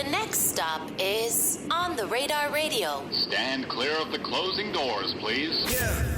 next stop is On the Radar Radio. Stand clear of the closing doors, please. Yeah.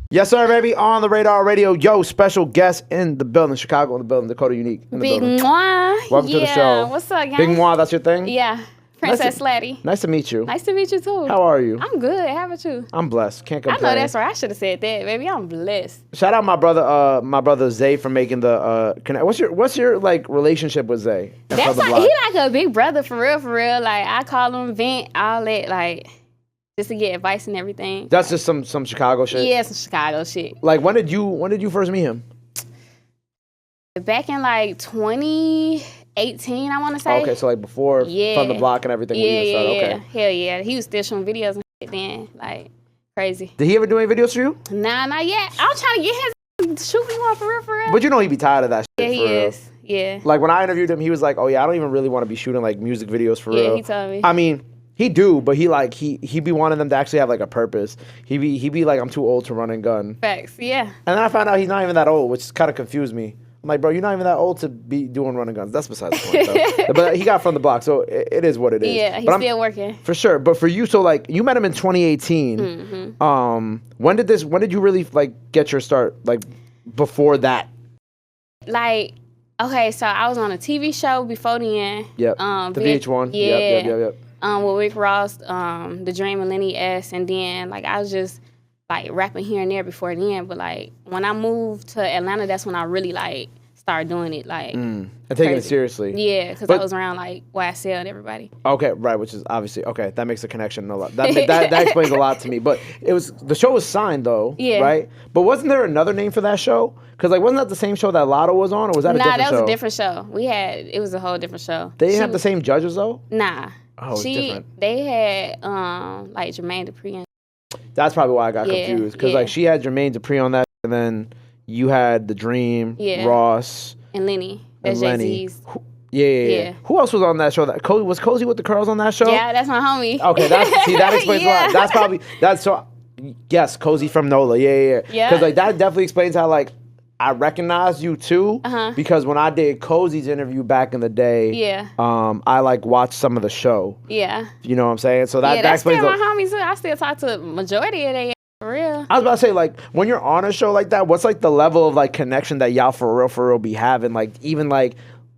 Yes, sir, baby. On the Radar Radio. Yo, special guest in the building. Chicago in the building. Dakota Unique in the Big building. Mwah. Welcome to the show. What's up, guys? Big Moi, that's your thing? Yeah. Princess Slatty. Nice to meet you. Nice to meet you, too. How are you? I'm good. How about you? I'm blessed. Can't I complain. know that's right. I should have said that, baby. I'm blessed. Shout out my brother Zay for making the connect. What's your like relationship with Zay? That's like, he like a big brother for real, for real. Like, I call him, vent, all that, like, just to get advice and everything. That's just some Chicago shit? Yeah, some Chicago shit. Like, when did you first meet him? Back in, like, 2018, I want to say. Okay, so, like, before From the Block and everything? Yeah. Okay. Hell yeah. He was still showing videos and shit then. Like, crazy. Did he ever do any videos for you? Nah, not yet. I'm trying to get his shoot me one for real, for real. But you know he be tired of that shit. Yeah, he is. Yeah. Like, when I interviewed him, he was like, oh, yeah, I don't even really want to be shooting, like, music videos for real. Yeah, he told me. I mean, he do, but he be wanting them to actually have, like, a purpose. He be like, I'm too old to run and gun. Facts, yeah. And then I found out he's not even that old, which kind of confused me. I'm like, bro, you're not even that old to be doing running guns. That's besides the point, though. But he got From the Block, so it is what it is. Yeah, he's still working. For sure. But for you, so, like, you met him in 2018. Mm-hmm. When did you really, like, get your start, like, before that? Like, okay, so I was on a TV show before then. Yep. The VH1. Yeah. Yep. With Rick Ross, The Dream and Lenny S. And then, like, I was just, like, rapping here and there before then. But, like, when I moved to Atlanta, that's when I really, like, started doing it, like. And taking it seriously. Yeah, because I was around, like, YSL and everybody. Okay, right, which is obviously, okay, that makes the connection a lot. That explains a lot to me. But the show was signed, though, right? But wasn't there another name for that show? Because, like, wasn't that the same show that Lotto was on, or was that a different show? Nah, that was a different show. It was a whole different show. They didn't have the same judges, though? Nah. Oh, it's different. They had, like, Jermaine Dupri and that's probably why I got confused. Because, like, she had Jermaine Dupri on that, and then you had The Dream, Ross. And Lenny. That's Lenny. Jay-Z's. Yeah. Who else was on that show? Was Cozy with the Curls on that show? Yeah, that's my homie. Okay, that explains a lot. Yes, Cozy from NOLA. Yeah. Because, like, that definitely explains how, like, I recognized you too, because when I did Cozy's interview back in the day, I like watched some of the show. Yeah. You know what I'm saying? So that explains. Yeah, that's still my homies too. I still talk to the majority of they for real. I was about to say, like, when you're on a show like that, what's like the level of like connection that y'all for real be having? Like, even like,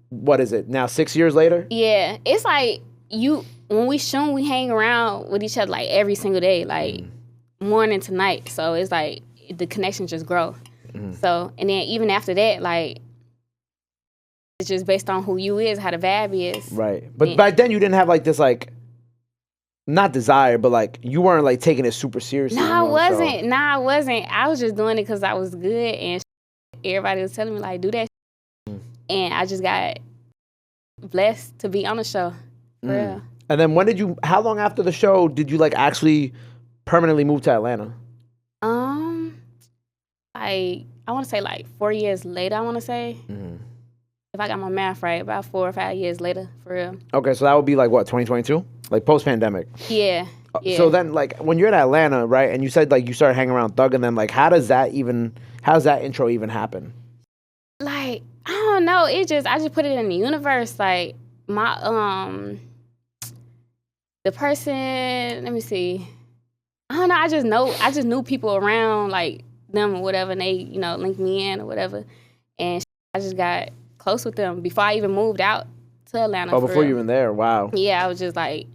what is it now? 6 years later? Yeah, it's like when we shoot, we hang around with each other like every single day, like morning to night. So it's like the connection just grow. So, and then even after that, like, it's just based on who you is, how the vibe is. Right. But back then you didn't have like this, like, not desire, but like you weren't like taking it super seriously. I wasn't. I was just doing it because I was good and everybody was telling me like, do that. And I just got blessed to be on the show. For real. And then how long after the show did you like actually permanently move to Atlanta? I want to say like 4 years later, I want to say. If I got my math right, about 4 or 5 years later, for real. Okay, so that would be like what, 2022? Like post-pandemic? Yeah. So then like when you're in Atlanta, right, and you said like you started hanging around Thug and them, like how does that intro even happen? Like, I don't know. I just put it in the universe. Like my, the person, let me see. I don't know. I just knew people around like them or whatever, and they, linked me in or whatever. And I just got close with them before I even moved out to Atlanta. Oh, before you even there? Wow. Yeah, I was just like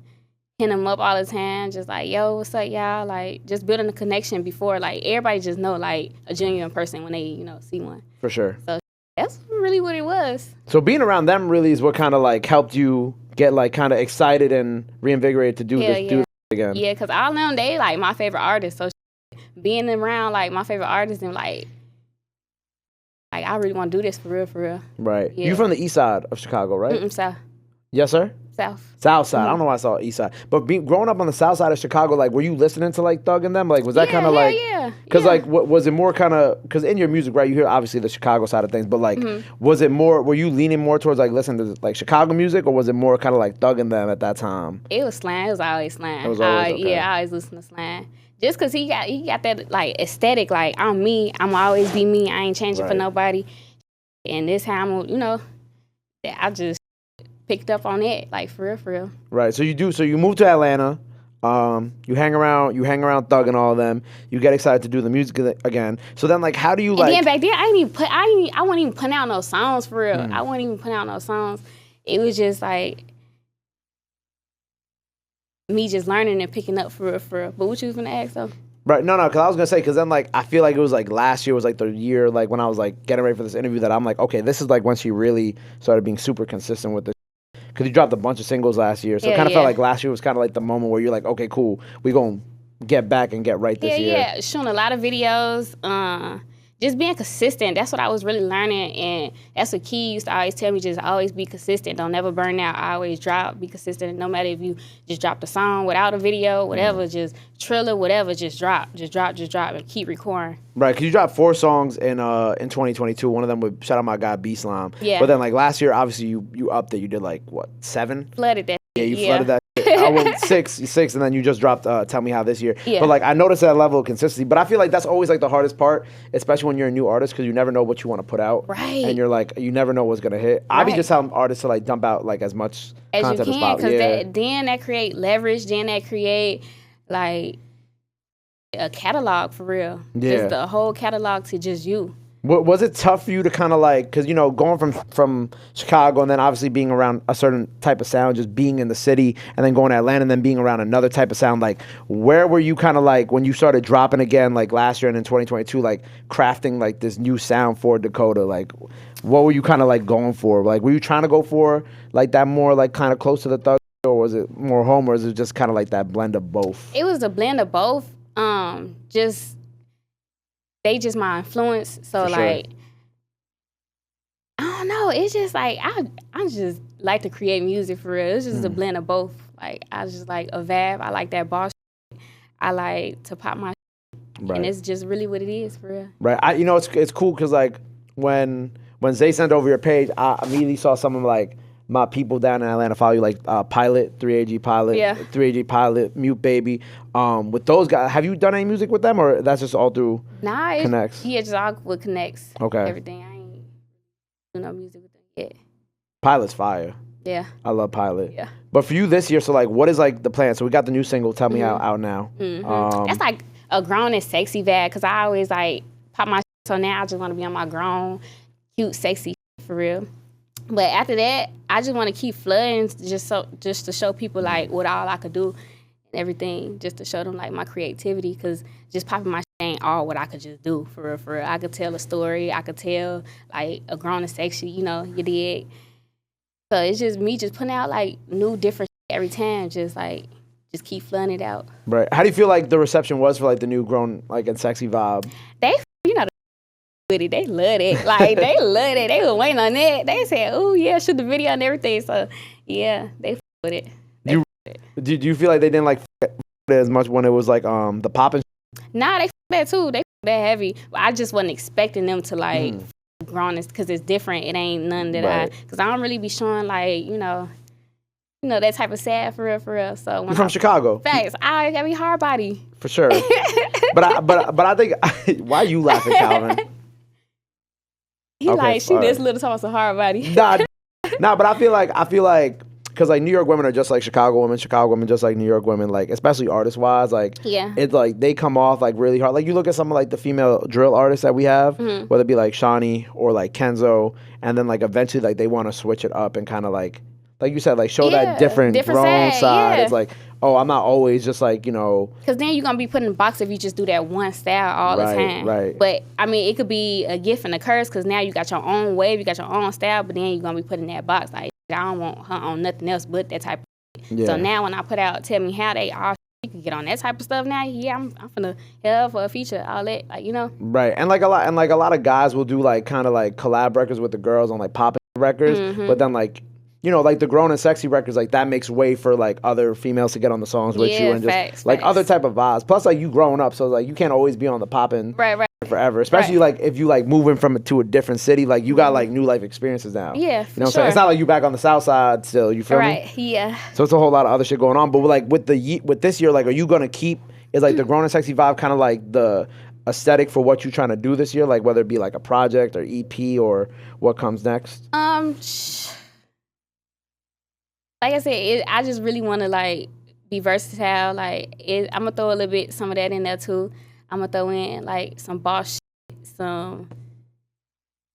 hitting them up all the time, just like, yo, what's up, y'all? Like, just building a connection before, like, everybody just know, like, a genuine person when they, see one. For sure. So that's really what it was. So being around them really is what kind of, like, helped you get, like, kind of excited and reinvigorated to do this again. Yeah, because all of them, they, like, my favorite artists. So being around, like, my favorite artists and, like, I really want to do this for real. Right. Yeah. You from the east side of Chicago, right? South. Yes, sir? South side. I don't know why I saw east side. But growing up on the south side of Chicago, like, were you listening to, like, Thug and them? Like, was that kind of, like... Yeah. Because, like, was it more kind of... Because in your music, right, you hear, obviously, the Chicago side of things. But, like, was it more... Were you leaning more towards, like, listening to, like, Chicago music? Or was it more kind of, like, Thug and them at that time? It was slang. It was always slang. It was always, okay. Yeah, I always listen to slang. just cause he got that like aesthetic, like I'm me, I'm always be me, I ain't changing for nobody. And this how I'm, I just picked up on it, like for real. Right. So you move to Atlanta. You hang around Thug and all of them. You get excited to do the music again. So then, like, how do you like? And then back then, I wasn't even putting out no songs for real. I wasn't even putting out no songs. It was just like me just learning and picking up for real. But what you was gonna ask though? Right. No, because I was gonna say, because then like I feel like it was like last year was like the year like when I was like getting ready for this interview that I'm like, okay, this is like when she really started being super consistent with this. Because you dropped a bunch of singles last year. So it kind of felt like last year was kind of like the moment where you're like, okay, cool. We're going to get back and get right this year. Yeah, shooting a lot of videos. Just being consistent. That's what I was really learning. And that's what Key used to always tell me, just always be consistent. Don't never burn out. I always drop. Be consistent. No matter if you just dropped a song without a video, whatever, just Triller, whatever, just drop. Just drop, and keep recording. Right, because you dropped 4 songs in 2022. One of them would shout out my guy B-Slime. Yeah. But then like last year, obviously you upped it. You did like what, 7? Flooded that. Yeah, you flooded that. I went 6, and then you just dropped Tell Me How this year. Yeah. But like I noticed that level of consistency. But I feel like that's always like the hardest part, especially when you're a new artist, because you never know what you want to put out. Right. And you're like, you never know what's gonna hit. I be just telling artists to like dump out like as much as content you can, because then that create leverage. Then that create like a catalog for real. Yeah. Just the whole catalog to just you. Was it tough for you to kind of like, because, going from Chicago and then obviously being around a certain type of sound, just being in the city, and then going to Atlanta and then being around another type of sound, like where were you kind of like when you started dropping again, like last year and in 2022, like crafting like this new sound for Dakota? Like what were you kind of like going for? Like were you trying to go for like that more like kind of close to the Thug, or was it more home, or is it just kind of like that blend of both? It was a blend of both. They just my influence. So like, I don't know. It's just like I just like to create music for real. It's just a blend of both. Like I just like a vibe. I like that boss. I like to pop my and it's just really what it is for real. Right. It's cool because like when Zay sent over your page, I immediately saw some of like my people down in Atlanta follow you, like Pilot, 3AG Pilot, 3AG Pilot, Mute Baby. With those guys, have you done any music with them, or that's just all through Connects? Yeah, just all with Connects. Okay. Everything. I ain't doing no music with them yet. Pilot's fire. Yeah. I love Pilot. Yeah. But for you this year, so like, what is like the plan? So we got the new single, Tell Me How, out now. That's like a grown and sexy vibe, because I always like pop my so now I just want to be on my grown, cute, sexy for real. But after that, I just want to keep flooding just to show people like what all I could do and everything, just to show them like my creativity, because just popping my shit ain't all what I could just do for real. I could tell a story. I could tell like a grown and sexy, you dig. So it's just me just putting out like new different shit every time, just keep flooding it out. Right. How do you feel like the reception was for like the new grown like and sexy vibe? They with it. They love it. Like, they love it. They were waiting on it. They said, oh, yeah, shoot the video and everything. So, yeah, they with it. Do you feel like they didn't like it as much when it was like the popping? Nah, they that too. They that heavy. But I just wasn't expecting them to like grown, because it's different. It ain't none that because I don't really be showing like, that type of sad for real. So when you're from Chicago. Facts. I got me hard body. For sure. but I think why are you laughing, Calvin? He like, she this little talking some hard body. Nah, but I feel like, because like New York women are just like Chicago women just like New York women, like especially artist-wise, like it's like they come off like really hard. Like you look at some of like the female drill artists that we have, whether it be like Shawnee or like Kenzo, and then like eventually like they want to switch it up and kind of like you said, like show that different grown side. It's like, oh, I'm not always just like, Because then you're going to be put in a box if you just do that one style all the time. Right. But, I mean, it could be a gift and a curse, because now you got your own wave, you got your own style, but then you're going to be put in that box. Like, I don't want her on nothing else but that type of shit. So now when I put out Tell Me How, they all you can get on that type of stuff now. Yeah, I'm finna help for a feature, all that, like, Right. And like a lot of guys will do like kind of like collab records with the girls on like popping records, but then like, like the grown and sexy records, like that makes way for like other females to get on the songs with you and just like other type of vibes. Plus, like you growing up, so like you can't always be on the popping forever. Especially like if you like moving from to a different city, like you got like new life experiences now. Yeah, you know what I'm saying? It's not like you back on the South Side still. You feel me? Yeah. So it's a whole lot of other shit going on. But like with this year, like are you gonna keep is like the Grown and Sexy vibe kind of like the aesthetic for what you're trying to do this year, like whether it be like a project or EP or what comes next? Like I said, I just really want to like be versatile. Like I'm gonna throw a little bit some of that in there too. I'm gonna throw in like some boss shit, some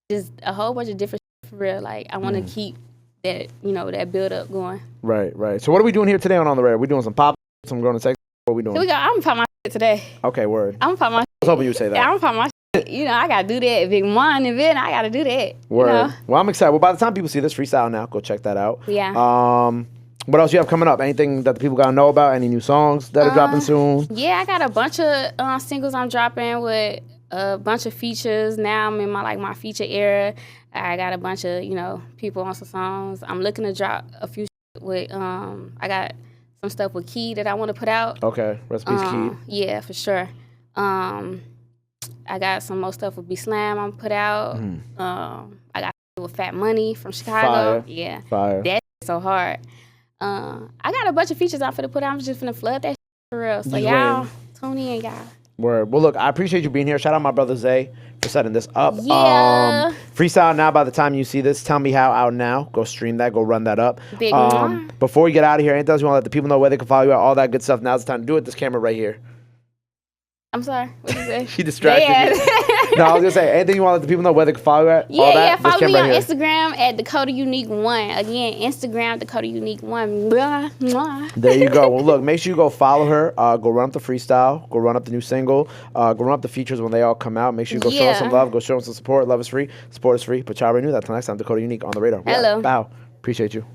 just a whole bunch of different shit for real. Like I want to keep that that build up going. Right. So what are we doing here today on the Radar? We doing some pop, some Grown and Sexy. What are we doing? I'm gonna pop my shit today. Okay, word. I'm gonna pop my. I was hoping you would say that. Yeah, I'm gonna pop my. I gotta do that. Big one event, I gotta do that. Word. Well, I'm excited. Well, by the time people see this freestyle now, go check that out. Yeah. What else you have coming up? Anything that the people gotta know about? Any new songs that are dropping soon? Yeah, I got a bunch of singles I'm dropping with a bunch of features. Now I'm in my feature era. I got a bunch of people on some songs. I'm looking to drop a few with I got some stuff with Key that I want to put out. Okay, recipes Key. Yeah, for sure. I got some more stuff with B Slam I'm put out. I got with Fat Money from Chicago. Fire. Yeah, Fire. that's so hard. I got a bunch of features I'm finna put out. I'm just finna flood that shit for real. So y'all tune in, y'all. Word. Well, look, I appreciate you being here. Shout out my brother Zay for setting this up. Yeah. Freestyle now. By the time you see this, Tell Me How out now. Go stream that. Go run that up. Big one. Before we get out of here, anything else you want to let the people know where they can follow you at, all that good stuff. Now's the time to do it. This camera right here. I'm sorry. What you say? She distracted me. No, I was gonna say anything you want to let the people know where they can follow you at. All that, follow me on right Instagram at Dakota Unique 1. Again, Instagram Dakota Unique 1. Blah, blah. There you go. Well, look, make sure you go follow her. Go run up the freestyle. Go run up the new single. Go run up the features when they all come out. Make sure you go show us some love. Go show us some support. Love is free. Support is free. But y'all already knew that. Till next time, Dakota Unique on the Radar. Hello. Bow. Appreciate you.